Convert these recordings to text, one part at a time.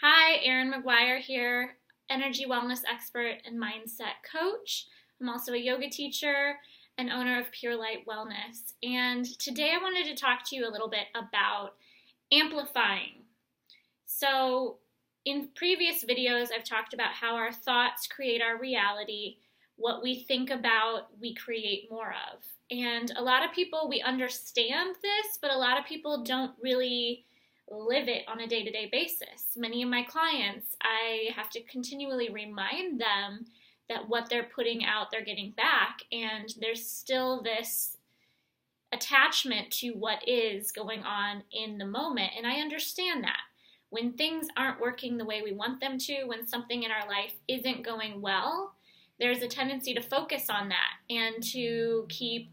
Hi, Erin McGuire here, energy wellness expert and mindset coach. I'm also a yoga teacher and owner of Pure Light Wellness. And today I wanted to talk to you a little bit about amplifying. So, in previous videos, I've talked about how our thoughts create our reality. What we think about, we create more of. And a lot of people, we understand this, but a lot of people don't really live it on a day-to-day basis. Many of my clients, I have to continually remind them that what they're putting out, they're getting back, and there's still this attachment to what is going on in the moment, and I understand that. When things aren't working the way we want them to, when something in our life isn't going well, there's a tendency to focus on that and to keep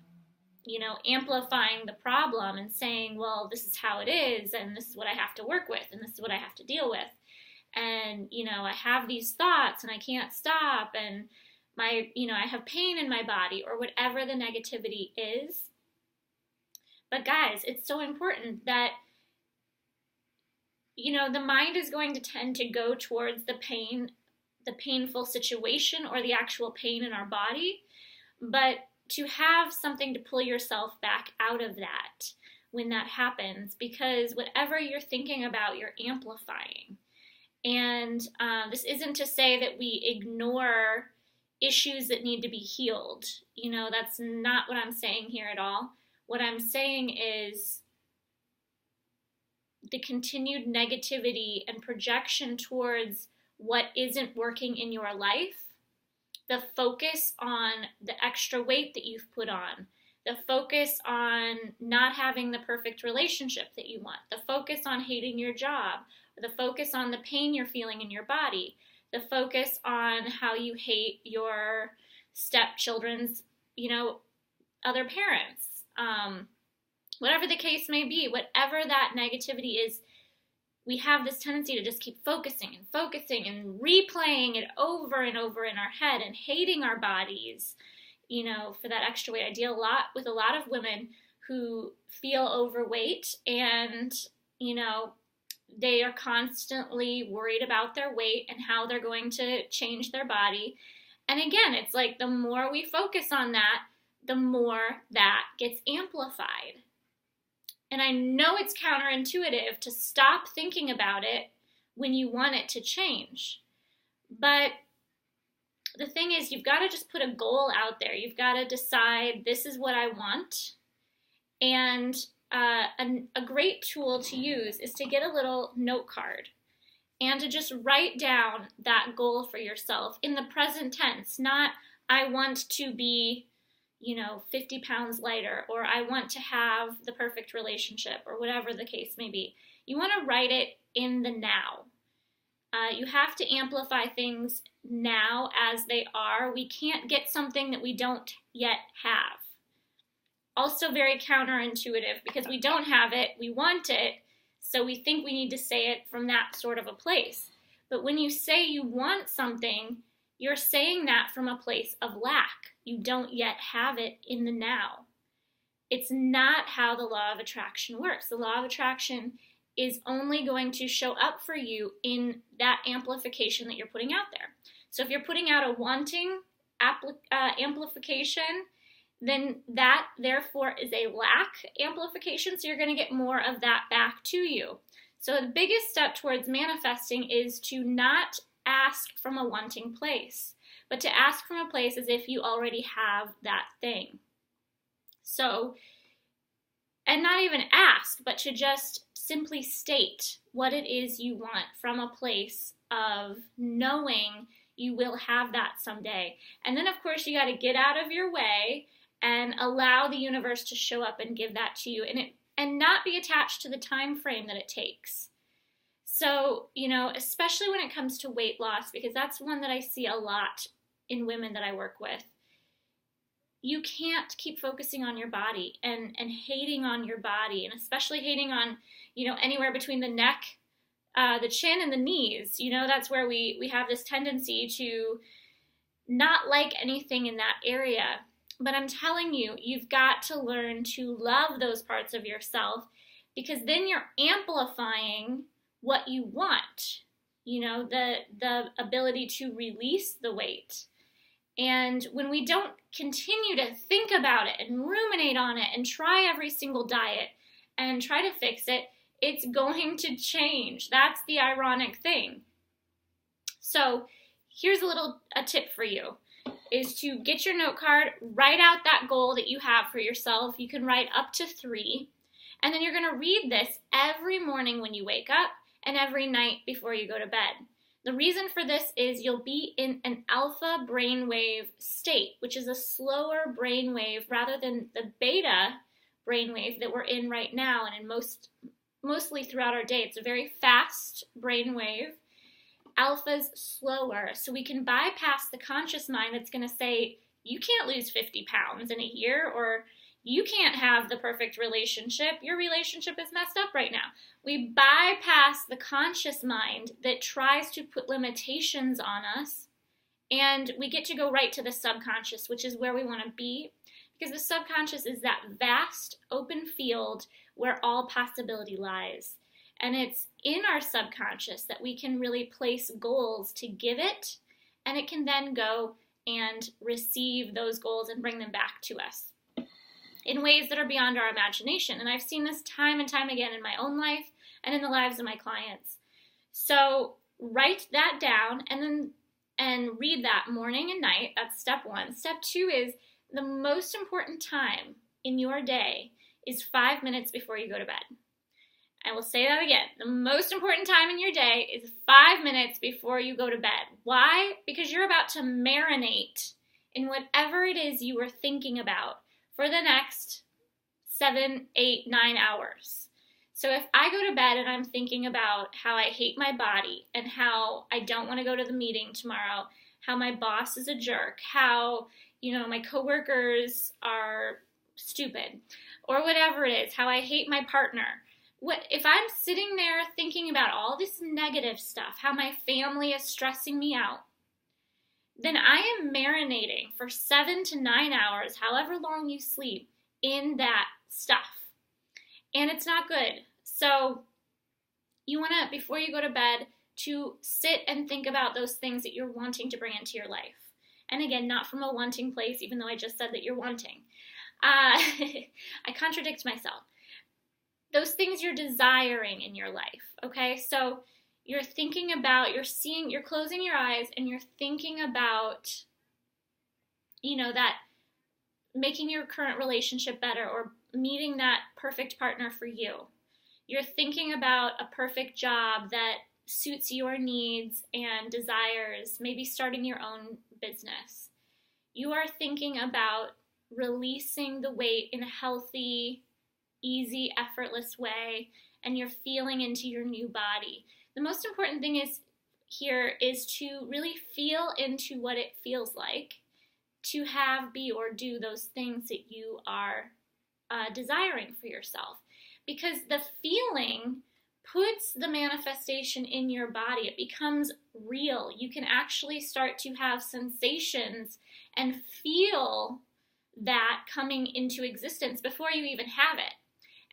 amplifying the problem and saying, well, this is how it is, and this is what I have to work with, and this is what I have to deal with. And, I have these thoughts and I can't stop, and I have pain in my body, or whatever the negativity is. But guys, it's so important that, the mind is going to tend to go towards the painful situation or the actual pain in our body. But to have something to pull yourself back out of that when that happens, because whatever you're thinking about, you're amplifying. And this isn't to say that we ignore issues that need to be healed. That's not what I'm saying here at all. What I'm saying is the continued negativity and projection towards what isn't working in your life, the focus on the extra weight that you've put on, the focus on not having the perfect relationship that you want, the focus on hating your job, the focus on the pain you're feeling in your body, the focus on how you hate your stepchildren's, other parents, whatever the case may be, whatever that negativity is, we have this tendency to just keep focusing and replaying it over and over in our head and hating our bodies, for that extra weight. I deal with a lot of women who feel overweight and, they are constantly worried about their weight and how they're going to change their body. And again, it's like the more we focus on that, the more that gets amplified. And I know it's counterintuitive to stop thinking about it when you want it to change. But the thing is, you've got to just put a goal out there. You've got to decide, this is what I want. And a great tool to use is to get a little note card and to just write down that goal for yourself in the present tense, not I want to be 50 pounds lighter, or I want to have the perfect relationship, or whatever the case may be. You want to write it in the now. You have to amplify things now as they are. We can't get something that we don't yet have. Also very counterintuitive, because we don't have it, we want it, so we think we need to say it from that sort of a place. But when you say you want something, you're saying that from a place of lack. You don't yet have it in the now. It's not how the law of attraction works. The law of attraction is only going to show up for you in that amplification that you're putting out there. So if you're putting out a wanting amplification, then that therefore is a lack amplification, so you're going to get more of that back to you. So the biggest step towards manifesting is to not ask from a wanting place, but to ask from a place as if you already have that thing. So, and not even ask, but to just simply state what it is you want from a place of knowing you will have that someday. And then, of course, you got to get out of your way and allow the universe to show up and give that to you, and not be attached to the time frame that it takes. So, especially when it comes to weight loss, because that's one that I see a lot in women that I work with. You can't keep focusing on your body and hating on your body, and especially hating on, anywhere between the neck, the chin, and the knees. That's where we have this tendency to not like anything in that area. But I'm telling you, you've got to learn to love those parts of yourself, because then you're amplifying what you want. the ability to release the weight. And when we don't continue to think about it and ruminate on it and try every single diet and try to fix it, it's going to change. That's the ironic thing. So here's a tip for you, is to get your note card, write out that goal that you have for yourself. You can write up to 3, and then you're going to read this every morning when you wake up and every night before you go to bed. The reason for this is you'll be in an alpha brainwave state, which is a slower brainwave rather than the beta brainwave that we're in right now, and mostly throughout our day. It's a very fast brainwave. Alpha's slower, so we can bypass the conscious mind that's going to say, you can't lose 50 pounds in a year, or you can't have the perfect relationship. Your relationship is messed up right now. We bypass the conscious mind that tries to put limitations on us, and we get to go right to the subconscious, which is where we want to be, because the subconscious is that vast open field where all possibility lies. And it's in our subconscious that we can really place goals to give it, and it can then go and receive those goals and bring them back to us in ways that are beyond our imagination. And I've seen this time and time again in my own life and in the lives of my clients. So write that down and read that morning and night. That's step 1. Step 2 is the most important time in your day is 5 minutes before you go to bed. I will say that again. The most important time in your day is 5 minutes before you go to bed. Why? Because you're about to marinate in whatever it is you were thinking about for the next 7, 8, 9 hours. So if I go to bed and I'm thinking about how I hate my body and how I don't want to go to the meeting tomorrow, how my boss is a jerk, how, my coworkers are stupid, or whatever it is, how I hate my partner. If I'm sitting there thinking about all this negative stuff, how my family is stressing me out, then I am marinating for 7 to 9 hours, however long you sleep, in that stuff. And it's not good. So you want to, before you go to bed, to sit and think about those things that you're wanting to bring into your life. And again, not from a wanting place, even though I just said that you're wanting. I contradict myself. Those things you're desiring in your life, okay? So you're thinking about, you're closing your eyes and you're thinking about, that making your current relationship better or meeting that perfect partner for you. You're thinking about a perfect job that suits your needs and desires, maybe starting your own business. You are thinking about releasing the weight in a healthy, easy, effortless way, and you're feeling into your new body. The most important thing is to really feel into what it feels like to have, be, or do those things that you are desiring for yourself. Because the feeling puts the manifestation in your body. It becomes real. You can actually start to have sensations and feel that coming into existence before you even have it.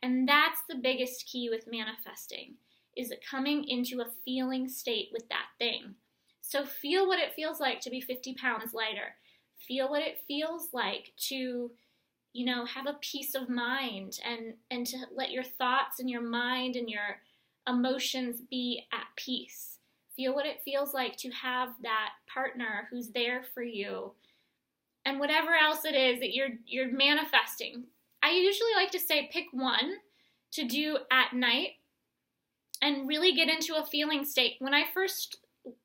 And that's the biggest key with manifesting, is it coming into a feeling state with that thing. So feel what it feels like to be 50 pounds lighter. Feel what it feels like to, have a peace of mind and to let your thoughts and your mind and your emotions be at peace. Feel what it feels like to have that partner who's there for you. And whatever else it is that you're manifesting. I usually like to say pick one to do at night and really get into a feeling state. When I first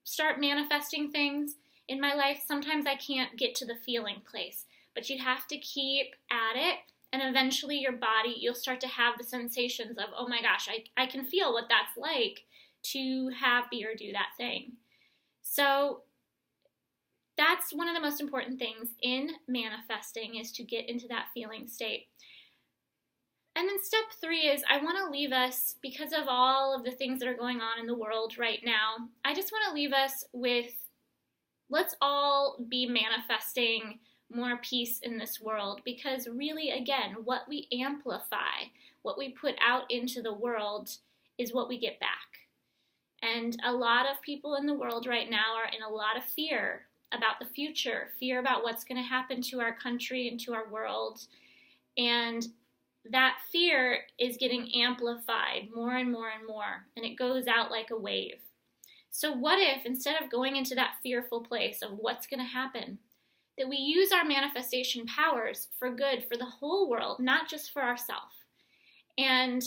start manifesting things in my life, sometimes I can't get to the feeling place, but you have to keep at it, and eventually your body, you'll start to have the sensations of, oh my gosh, I can feel what that's like to have, be, or do that thing. So that's one of the most important things in manifesting, is to get into that feeling state. And then step 3 is, I want to leave us, because of all of the things that are going on in the world right now, I just want to leave us with, let's all be manifesting more peace in this world, because really, again, what we amplify, what we put out into the world is what we get back. And a lot of people in the world right now are in a lot of fear about the future, fear about what's going to happen to our country and to our world. And that fear is getting amplified more and more and more, and it goes out like a wave. So what if, instead of going into that fearful place of what's going to happen, that we use our manifestation powers for good for the whole world, not just for ourselves? And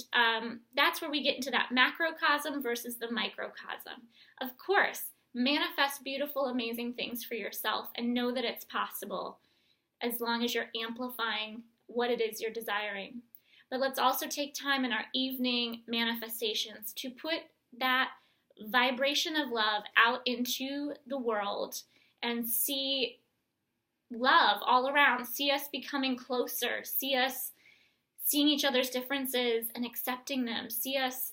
that's where we get into that macrocosm versus the microcosm. Of course, manifest beautiful, amazing things for yourself and know that it's possible as long as you're amplifying what it is you're desiring. But let's also take time in our evening manifestations to put that vibration of love out into the world and see love all around, see us becoming closer, see us seeing each other's differences and accepting them, see us,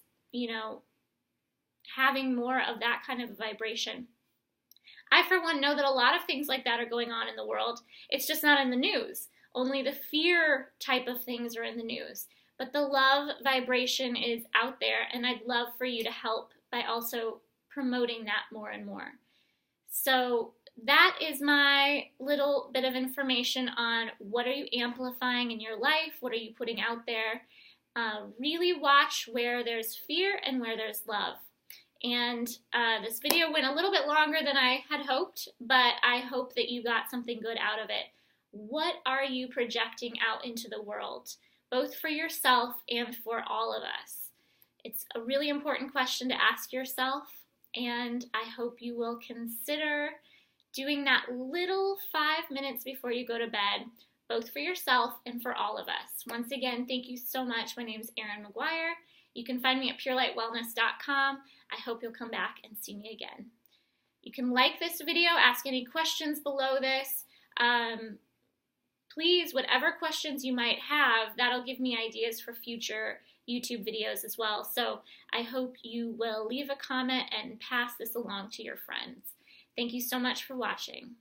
having more of that kind of vibration. I, for one, know that a lot of things like that are going on in the world. It's just not in the news. Only the fear type of things are in the news. But the love vibration is out there, and I'd love for you to help by also promoting that more and more. So that is my little bit of information on what are you amplifying in your life, what are you putting out there. Really watch where there's fear and where there's love. And this video went a little bit longer than I had hoped, but I hope that you got something good out of it. What are you projecting out into the world, both for yourself and for all of us? It's a really important question to ask yourself, and I hope you will consider doing that little 5 minutes before you go to bed, both for yourself and for all of us. Once again, thank you so much. My name is Erin McGuire. You can find me at purelightwellness.com. I hope you'll come back and see me again. You can like this video, ask any questions below this. Please, whatever questions you might have, that'll give me ideas for future YouTube videos as well. So I hope you will leave a comment and pass this along to your friends. Thank you so much for watching.